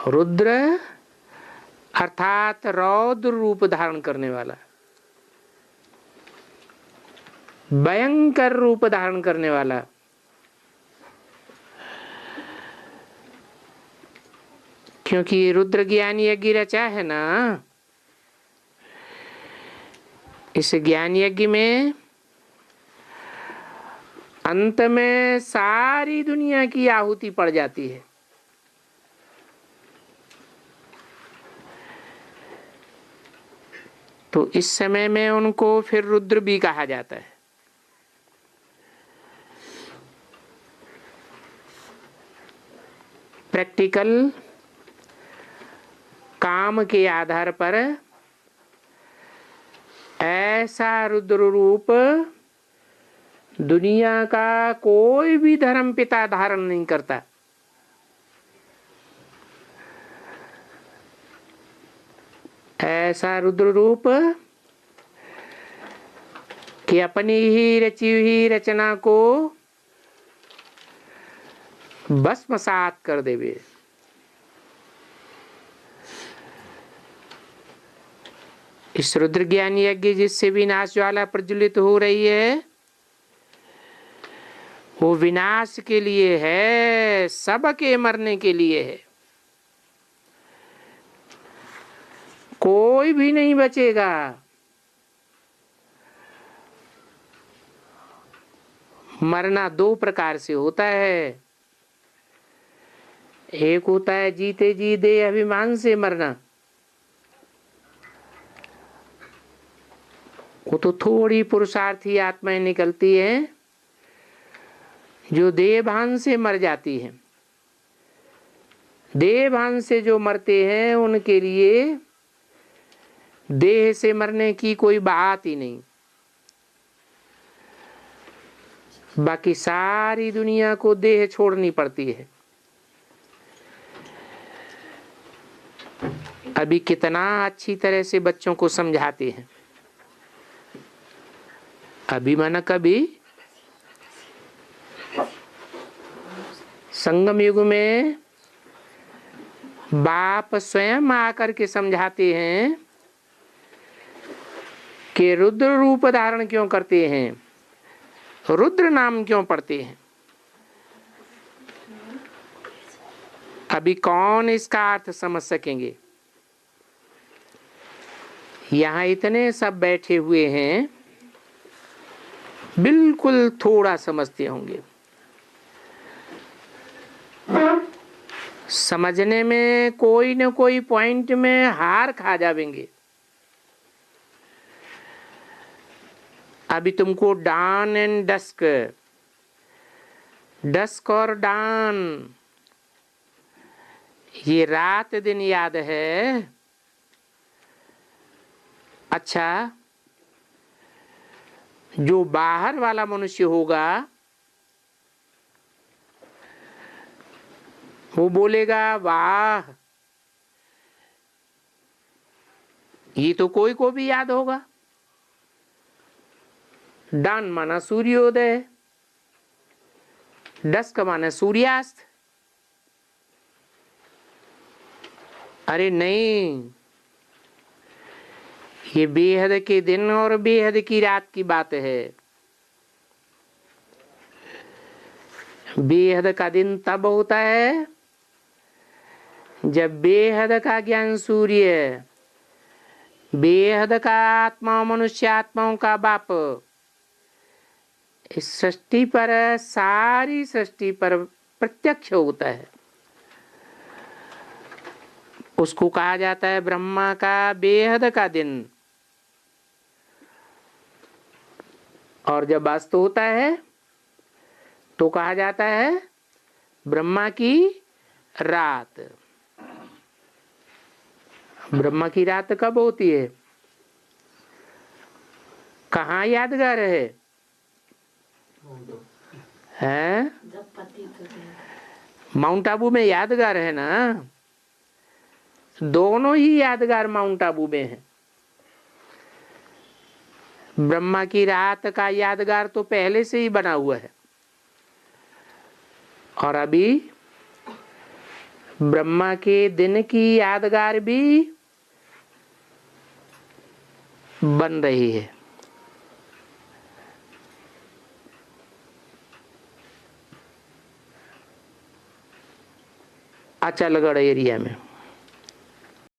रुद्र अर्थात रौद्र रूप धारण करने वाला, भयंकर रूप धारण करने वाला। क्योंकि रुद्र ज्ञान यज्ञ रचा है ना, इस ज्ञान यज्ञ में अंत में सारी दुनिया की आहुति पड़ जाती है। तो इस समय में उनको फिर रुद्र भी कहा जाता है। प्रैक्टिकल काम के आधार पर ऐसा रुद्र रूप दुनिया का कोई भी धर्म पिता धारण नहीं करता। ऐसा रुद्र रूप कि अपनी ही रची हुई रचना को भस्मसात कर देवे। इस रुद्र ज्ञान यज्ञ जिससे विनाश ज्वाला प्रज्वलित हो रही है, वो विनाश के लिए है, सबके मरने के लिए है। कोई भी नहीं बचेगा। मरना दो प्रकार से होता है। एक होता है जीते जी देह अभिमान से मरना, वो तो थोड़ी पुरुषार्थी आत्माएं निकलती हैं जो देह भान से मर जाती हैं। देह भान से जो मरते हैं उनके लिए देह से मरने की कोई बात ही नहीं। बाकी सारी दुनिया को देह छोड़नी पड़ती है। अभी कितना अच्छी तरह से बच्चों को समझाते हैं। अभी माना कभी संगम युग में बाप स्वयं आकर के समझाते हैं कि रुद्र रूप धारण क्यों करते हैं, रुद्र नाम क्यों पढ़ते हैं। अभी कौन इसका अर्थ समझ सकेंगे। यहां इतने सब बैठे हुए हैं, बिल्कुल थोड़ा समझते होंगे। समझने में कोई न कोई पॉइंट में हार खा जाएंगे। अभी तुमको डान एंड डस्क, डस्क और डान, ये रात दिन याद है। अच्छा, जो बाहर वाला मनुष्य होगा वो बोलेगा वाह, ये तो कोई को भी याद होगा। डान माना सूर्योदय, डस्क माना सूर्यास्त। अरे नहीं, ये बेहद के दिन और बेहद की रात की बात है। बेहद का दिन तब होता है जब बेहद का ज्ञान सूर्य, बेहद का आत्मा, मनुष्य आत्माओं का बाप इस सृष्टि पर, सारी सृष्टि पर प्रत्यक्ष होता है। उसको कहा जाता है ब्रह्मा का बेहद का दिन। और जब वास्तव होता है तो कहा जाता है ब्रह्मा की रात। ब्रह्मा की रात कब होती है, कहाँ यादगार है? माउंट आबू में यादगार है ना। दोनों ही यादगार माउंट आबू में है। ब्रह्मा की रात का यादगार तो पहले से ही बना हुआ है। और अभी ब्रह्मा के दिन की यादगार भी बन रही है। अचलगढ़ एरिया में